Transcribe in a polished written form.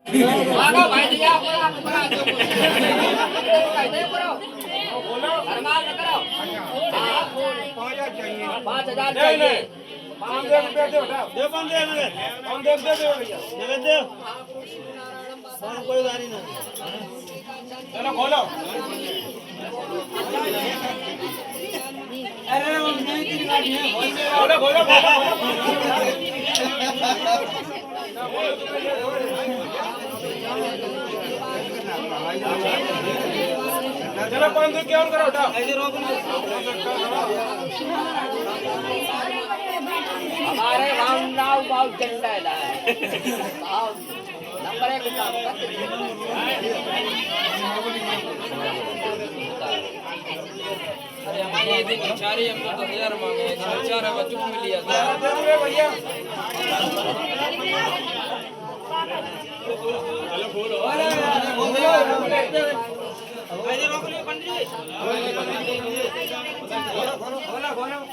आगा भाई दिया पूरा पूरा जो दे पूरा हरमाल न करो 5000 चाहिए 5000 चाहिए 5000 रुपया दे उठा दे 5 दे दे 5 दे भैया दे दे कोई गाड़ी ना चलो खोलो अरे वो नहीं तेरी गाड़ी है खोलो खोलो चलो 500 क्या और करो उठा ऐसे रोक हमारे नाव बाव चलता है भाव नंबर 1 काम करते अरे हमारे ये दिन बेचारे हम तो 10,000 मांगे हैं बेचारा बच्चों को मिल लिया था दे दे भैया ऐसे रोक लियो पंडित जी